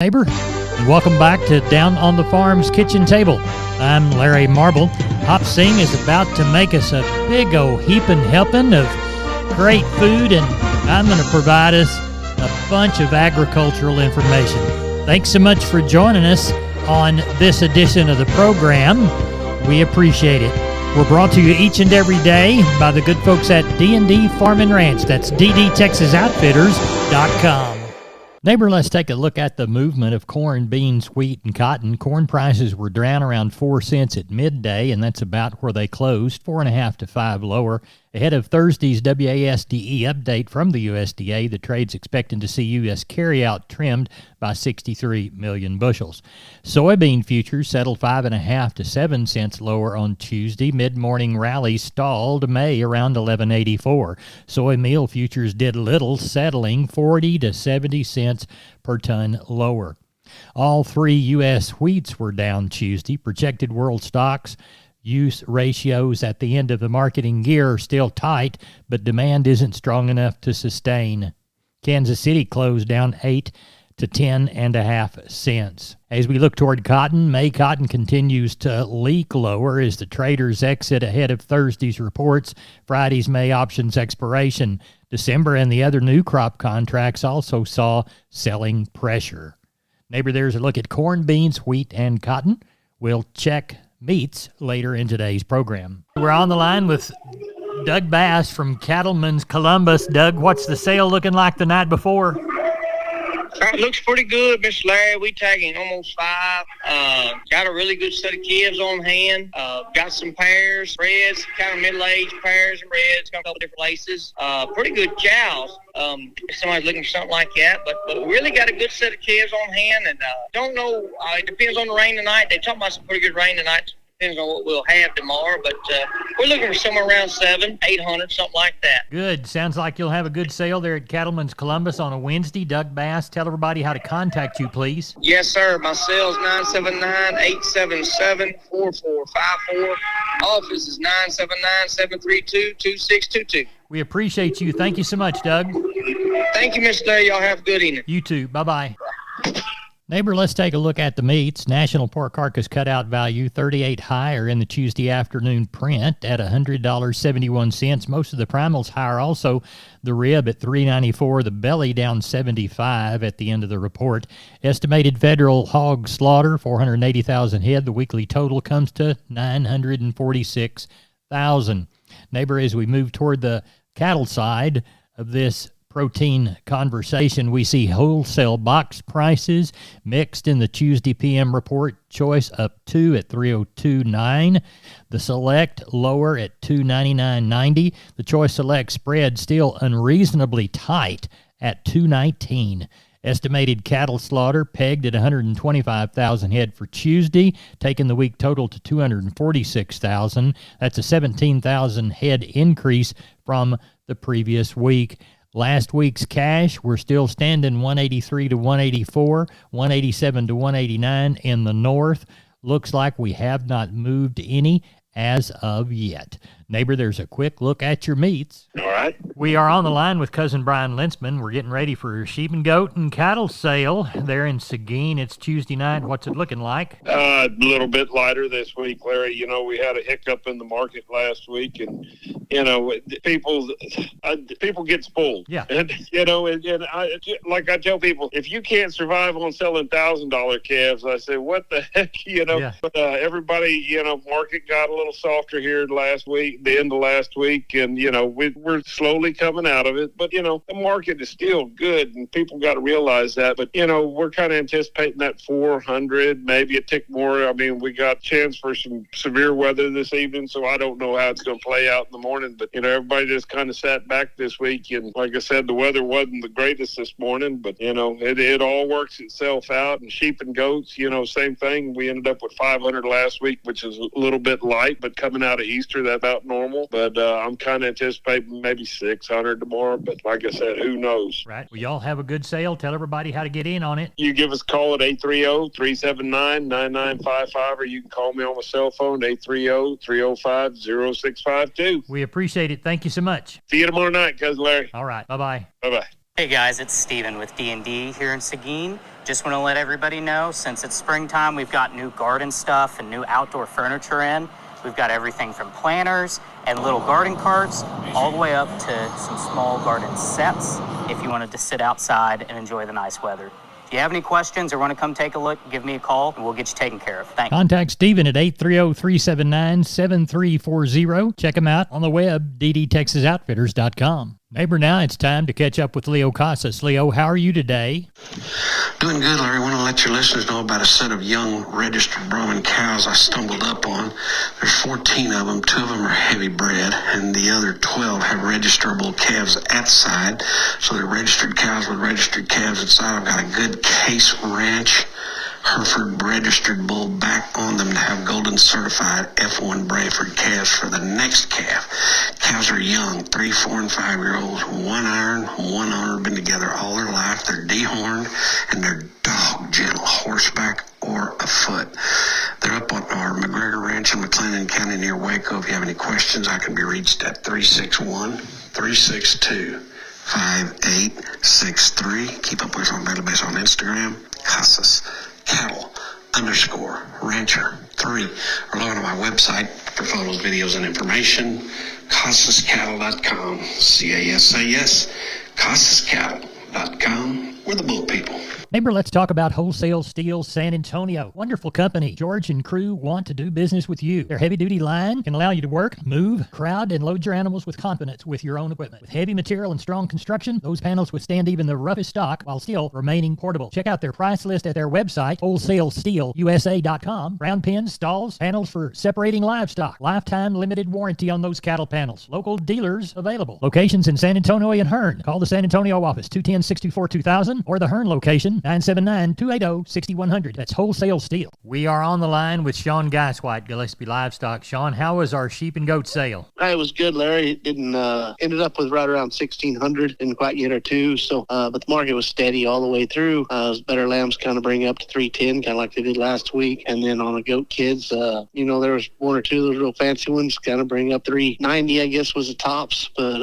Neighbor, and welcome back to Down on the Farm's Kitchen Table. I'm Larry Marble. Hop Sing is about to make us a big old heaping helping of great food, and I'm going to provide us a bunch of agricultural information. Thanks so much for joining us on this edition of the program. We appreciate it. We're brought to you each and every day by the good folks at D&D Farm and Ranch. That's ddtexasoutfitters.com. Neighbor, let's take a look at the movement of corn, beans, wheat, and cotton. Corn prices were down around 4 cents at midday, and that's about where they closed, 4.5 to 5 lower. Ahead of Thursday's WASDE update from the USDA, the trade's expecting to see U.S. carryout trimmed by 63 million bushels. Soybean futures settled 5.5 to 7 cents lower on Tuesday. Mid-morning rally stalled May around 11.84. Soy meal futures did little, settling 40 to 70 cents per ton lower. All three U.S. wheats were down Tuesday. Projected world stocks use ratios at the end of the marketing year are still tight, but demand isn't strong enough to sustain. Kansas City closed down 8 to 10.5 cents. As we look toward cotton, May cotton continues to leak lower as the traders exit ahead of Thursday's reports, Friday's May options expiration. December and the other new crop contracts also saw selling pressure. Neighbor, there's a look at corn, beans, wheat, and cotton. We'll check meats later in today's program. We're on the line with Doug Bass from Cattlemen's Columbus. Doug, what's the sale looking like the night before? It looks pretty good, Mr. Larry. We tagging almost 5. Got a really good set of calves on hand. Got some pairs, reds, kind of middle-aged pairs and reds, got a couple different laces. Pretty good cows. If somebody's looking for something like that, but really got a good set of calves on hand, and don't know. It depends on the rain tonight. They talking about some pretty good rain tonight. Depends on what we'll have tomorrow, but we're looking for somewhere around 700-800, something like that. Good. Sounds like you'll have a good sale there at Cattlemen's Columbus on a Wednesday. Doug Bass, tell everybody how to contact you, please. Yes, sir. My cell's 979-877-4454. Office is 979-732-2622. We appreciate you. Thank you so much, Doug. Thank you, Mr. Larry. Y'all have a good evening. You too. Bye-bye. Neighbor, let's take a look at the meats. National pork carcass cutout value 38 higher in the Tuesday afternoon print at $100.71. Most of the primals higher also. The rib at $3.94, the belly down 75 at the end of the report. Estimated federal hog slaughter 480,000 head. The weekly total comes to 946,000. Neighbor, as we move toward the cattle side of this protein conversation, we see wholesale box prices mixed in the Tuesday PM report. Choice up 2 at $302.9. The select lower at $299.90. The choice select spread still unreasonably tight at $219. Estimated cattle slaughter pegged at 125,000 head for Tuesday, taking the week total to 246,000. That's a 17,000 head increase from the previous week. Last week's cash, we're still standing 183 to 184, 187 to 189 in the north. Looks like we have not moved any as of yet. Neighbor, there's a quick look at your meats. All right. We are on the line with Cousin Brian Lintzman. We're getting ready for sheep and goat and cattle sale there in Seguin. It's Tuesday night. What's it looking like? A little bit lighter this week, Larry. You know, we had a hiccup in the market last week, and people get spoiled. Yeah. And like I tell people, if you can't survive on selling $1,000 calves, I say, what the heck, Yeah. But everybody, market got a little softer here last week. The end of last week, and we're slowly coming out of it, but the market is still good, and people got to realize that. But we're kind of anticipating that 400, maybe a tick more. I mean, we got a chance for some severe weather this evening, so I don't know how it's going to play out in the morning. But everybody just kind of sat back this week, and like I said, the weather wasn't the greatest this morning, but it all works itself out. And sheep and goats, same thing. We ended up with 500 last week, which is a little bit light, but coming out of Easter, that's about normal. But I'm kind of anticipating maybe 600 tomorrow. But like I said, who knows? Right. Well, y'all have a good sale. Tell everybody how to get in on it. You give us a call at 830-379-9955, or you can call me on my cell phone, 830-305-0652. We appreciate it. Thank you so much. See you tomorrow night, Cousin Larry. All right. Bye-bye. Bye-bye. Hey guys, it's Steven with D&D here in Seguin. Just want to let everybody know, since it's springtime, we've got new garden stuff and new outdoor furniture in. We've got everything from planters and little garden carts all the way up to some small garden sets if you wanted to sit outside and enjoy the nice weather. If you have any questions or want to come take a look, give me a call and we'll get you taken care of. Thanks. Contact Stephen at 830-379-7340. Check him out on the web, ddtexasoutfitters.com. Neighbor, now it's time to catch up with Leo Casas. Leo, how are you today? Doing good, Larry. I want to let your listeners know about a set of young registered Brahman cows I stumbled up on. There's 14 of them. 2 of them are heavy bred, and the other 12 have registerable calves outside. So they're registered cows with registered calves inside. I've got a good Case Ranch Hereford registered bull back on them to have golden certified F1 Brayford calves for the next calf. Cows are young, 3, 4, and 5-year-olds, 1 iron, 1 owner, been together all their life. They're dehorned and they're dog gentle, horseback or afoot. They're up on our McGregor Ranch in McLennan County near Waco. If you have any questions, I can be reached at 361-362-5863. Keep up with us on daily basis on Instagram, Casas Cattle _Rancher 3, or log on to my website for photos, videos, and information, CasasCattle.com, CASAS, CasasCattle.com. We're the bull people. Neighbor, let's talk about Wholesale Steel San Antonio. Wonderful company. George and crew want to do business with you. Their heavy-duty line can allow you to work, move, crowd, and load your animals with confidence with your own equipment. With heavy material and strong construction, those panels withstand even the roughest stock while still remaining portable. Check out their price list at their website, wholesalesteelusa.com. Round pins, stalls, panels for separating livestock. Lifetime limited warranty on those cattle panels. Local dealers available. Locations in San Antonio and Hearn. Call the San Antonio office, 210-64-2000, or the Hearn location, 979-280-6100. That's Wholesale Steel. We are on the line with Sean Geiswhite, Gillespie Livestock. Sean, how was our sheep and goat sale? It was good, Larry. It didn't ended up with right around 1,600. Didn't quite get her two. So, but the market was steady all the way through. Better lambs kind of bring up to 310, kind of like they did last week. And then on the goat kids, there was 1 or 2 of those real fancy ones, kind of bring up 390, I guess was the tops. But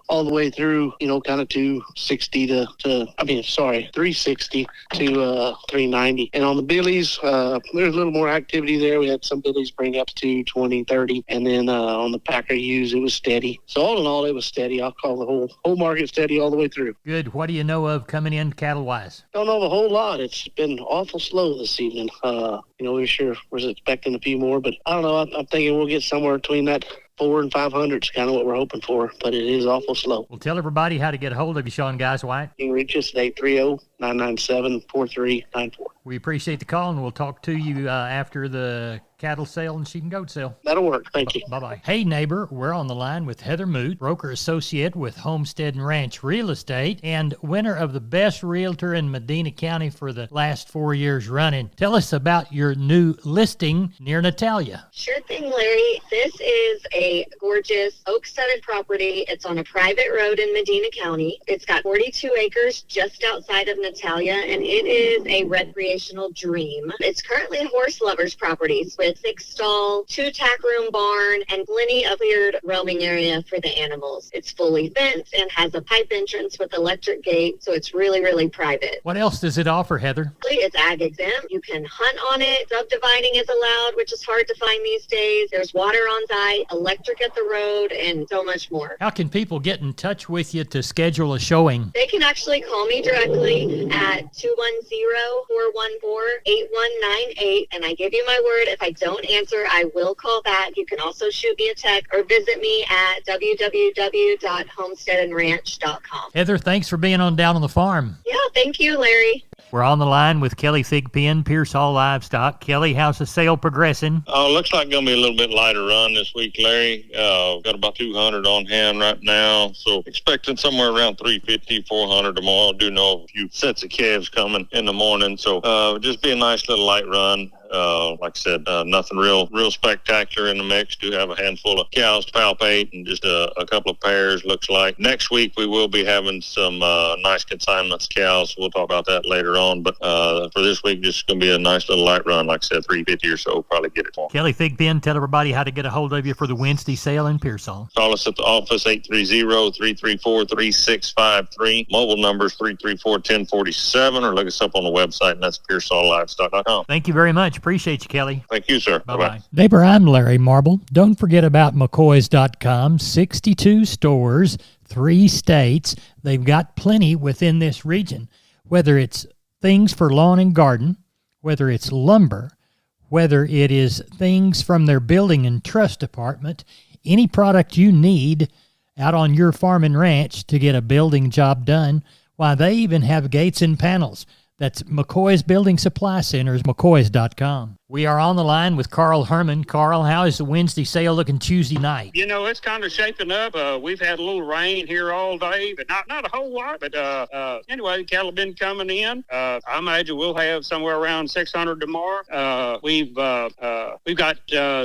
all the way through, kind of 260 to 360 to 390. And on the billies, there's a little more activity there. We had some billies bring up to 20, 30. And then on the Packer ewes, it was steady. So all in all, it was steady. I'll call the whole market steady all the way through. Good. What do you know of coming in cattle-wise? Don't know a whole lot. It's been awful slow this evening. We sure was expecting a few more, but I don't know. I'm thinking we'll get somewhere between that 400 and 500 is kind of what we're hoping for, but it is awful slow. Well, tell everybody how to get a hold of you, Sean Geiswhite. You can reach us at 830-997-4394. We appreciate the call, and we'll talk to you after the cattle sale and sheep and goat sale. That'll work. Thank you. Bye-bye. Hey, neighbor, we're on the line with Heather Moot, broker associate with Homestead and Ranch Real Estate and winner of the best realtor in Medina County for the last 4 years running. Tell us about your new listing near Natalia. Sure thing, Larry. This is a gorgeous oak-studded property. It's on a private road in Medina County. It's got 42 acres just outside of Natalia, and it is a recreational dream. It's currently a horse lover's properties with 6-stall, 2-tack room barn, and plenty of cleared roaming area for the animals. It's fully fenced and has a pipe entrance with electric gate, so it's really, really private. What else does it offer, Heather? It's ag exempt. You can hunt on it. Subdividing is allowed, which is hard to find these days. There's water on site, electric at the road, and so much more. How can people get in touch with you to schedule a showing? They can actually call me directly at 210-414-8198, and I give you my word, if I don't answer, I will call back. You can also shoot me a text or visit me at www.homesteadandranch.com. Heather, thanks for being on Down on the Farm. Yeah, thank you, Larry. We're on the line with Kelly Thigpen, Pearsall Livestock. Kelly, how's the sale progressing? Looks like going to be a little bit lighter run this week, Larry. Got about 200 on hand right now, so expecting somewhere around 350, 400 tomorrow. I do know a few sets of calves coming in the morning, so just be a nice little light run. Like I said, nothing real spectacular in the mix. Do have a handful of cows to palpate and just a couple of pairs, looks like. Next week, we will be having some nice consignments cows. We'll talk about that later on. But for this week, just going to be a nice little light run. Like I said, 350 or so, probably get it for. Kelly Thigpen, tell everybody how to get a hold of you for the Wednesday sale in Pearsall. Call us at the office, 830-334-3653. Mobile numbers 334-1047, or look us up on the website, and that's PearsallLivestock.com. Thank you very much. Appreciate you, Kelly. Thank you, sir. Bye-bye. Neighbor, I'm Larry Marble. Don't forget about McCoys.com. 62 stores, 3 states. They've got plenty within this region. Whether it's things for lawn and garden, whether it's lumber, whether it is things from their building and trust department, any product you need out on your farm and ranch to get a building job done, why, they even have gates and panels. That's McCoy's Building Supply Centers, McCoys.com. We are on the line with Carl Herman. Carl, how is the Wednesday sale looking Tuesday night? You know, it's kind of shaping up. We've had a little rain here all day, but not a whole lot. But anyway, the cattle have been coming in. I imagine we'll have somewhere around 600 tomorrow. We've got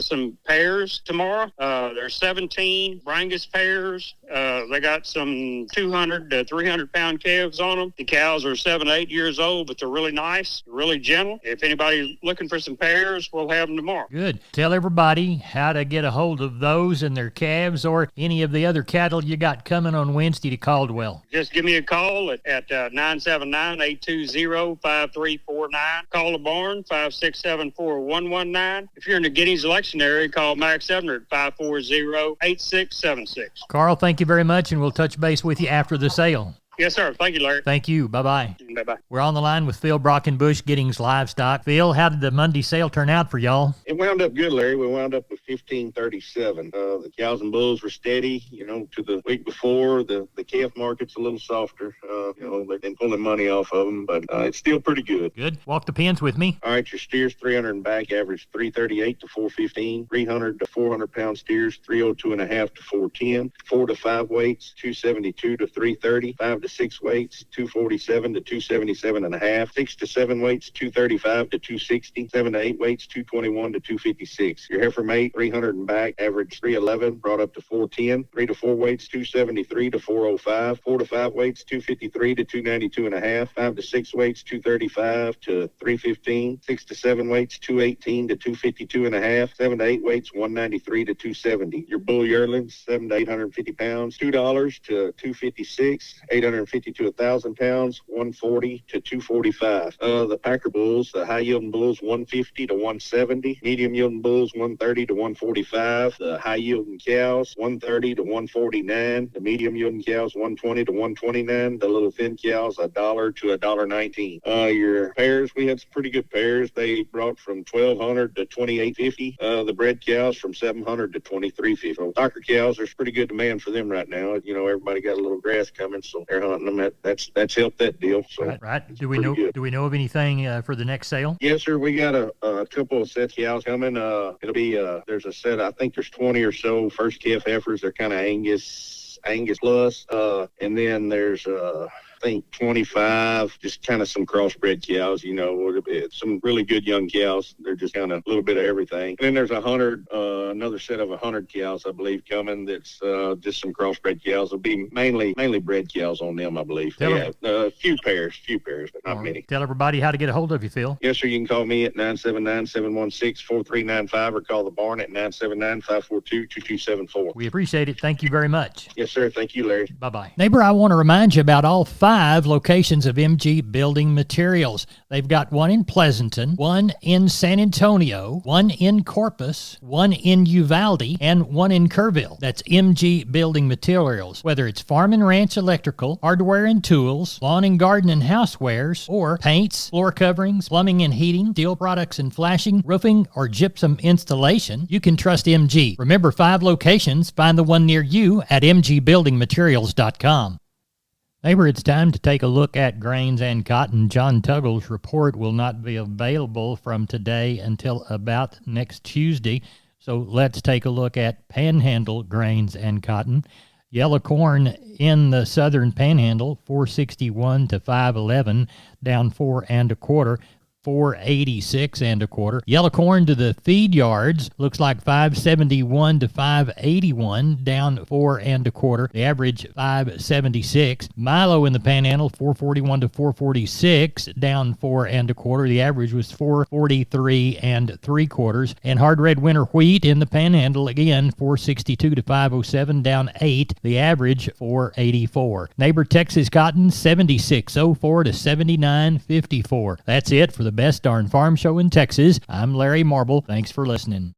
some pairs tomorrow. There's 17 Brangus pairs. They got some 200 to 300 pound calves on them. The cows are 7 to 8 years old, but they're really nice, really gentle. If anybody's looking for some pairs, we'll have them tomorrow. Good. Tell everybody how to get a hold of those and their calves or any of the other cattle you got coming on Wednesday to Caldwell. Just give me a call at 979-820-5349. Call the barn, 567-4119. If you're in the Giddings election area, call Max Ebner at 540-8676. Carl, thank you very much, and we'll touch base with you after the sale. Yes, sir. Thank you, Larry. Thank you. Bye-bye. Bye-bye. We're on the line with Phil Brockenbush, Giddings Livestock. Phil, how did the Monday sale turn out for y'all? It wound up good, Larry. We wound up with 1537. The cows and bulls were steady, to the week before. The calf market's a little softer. They've been pulling money off of them, but it's still pretty good. Good. Walk the pens with me. All right, your steers 300 and back average 338 to 415. 300 to 400 pound steers 302 and a half to 410. 4 to 5 weights 272 to 330. 5 to 6 weights 247 to 277 and a half. 6 to 7 weights 235 to 260. 7 to 8 weights 221 to 256. Your heifer mate 300 and back average 311 brought up to 410. 3 to 4 weights 273 to 405. 4 to 5 weights 253 to 292 and a half. 5 to 6 weights 235 to 315. 6 to 7 weights 218 to 252 and a half. 7 to 8 weights 193 to 270. Your bull yearlings 7 to 850 pounds $2 to 256. 850 to 1,000 pounds, 140 to 245. The Packer bulls, the high yielding bulls, 150 to 170. Medium yielding bulls, 130 to 145. The high yielding cows, 130 to 149. The medium yielding cows, 120 to 129. The little thin cows, $1 to $1.19. Your pairs, we had some pretty good pairs. They brought from 1,200 to 2,850. The bred cows from 700 to 2,350. So Docker cows, there's pretty good demand for them right now. Everybody got a little grass coming, so they're hunting them. That's helped that deal. So right. Do we know of anything for the next sale? Yes, sir. We got a couple of sets of cows coming. It'll be there's a set. I think there's 20 or so first calf heifers. They're kind of Angus plus, and then there's I think 25, just kind of some crossbred cows, some really good young cows. They're just kind of a little bit of everything. And then there's another set of 100 cows, I believe, coming. That's just some crossbred cows. It'll be mainly bred cows on them, I believe. A few pairs, but not many. Tell everybody how to get a hold of you, Phil. Yes, sir. You can call me at 979-716-4395 or call the barn at 979-542-2274. We appreciate it. Thank you very much. Yes, sir. Thank you, Larry. Bye-bye. Neighbor, I want to remind you about all 5 locations of MG Building Materials. They've got one in Pleasanton, one in San Antonio, one in Corpus, one in Uvalde, and one in Kerrville. That's MG Building Materials. Whether it's farm and ranch electrical, hardware and tools, lawn and garden and housewares, or paints, floor coverings, plumbing and heating, steel products and flashing, roofing, or gypsum installation, you can trust MG. Remember, 5 locations. Find the one near you at mgbuildingmaterials.com. Neighbor, it's time to take a look at grains and cotton. John Tuggle's report will not be available from today until about next Tuesday. So let's take a look at Panhandle grains and cotton. Yellow corn in the southern Panhandle, 461 to 511, down 4 1/4. 486 and a quarter. Yellow corn to the feed yards looks like 571 to 581, down 4 and a quarter. The average 576. Milo in the Panhandle 441 to 446, down 4 and a quarter. The average was 443 and 3/4. And hard red winter wheat in the Panhandle again 462 to 507, down 8. The average 484. Neighbor Texas cotton 76.04 to 79.54. That's it for the best darn farm show in Texas. I'm Larry Marble. Thanks for listening.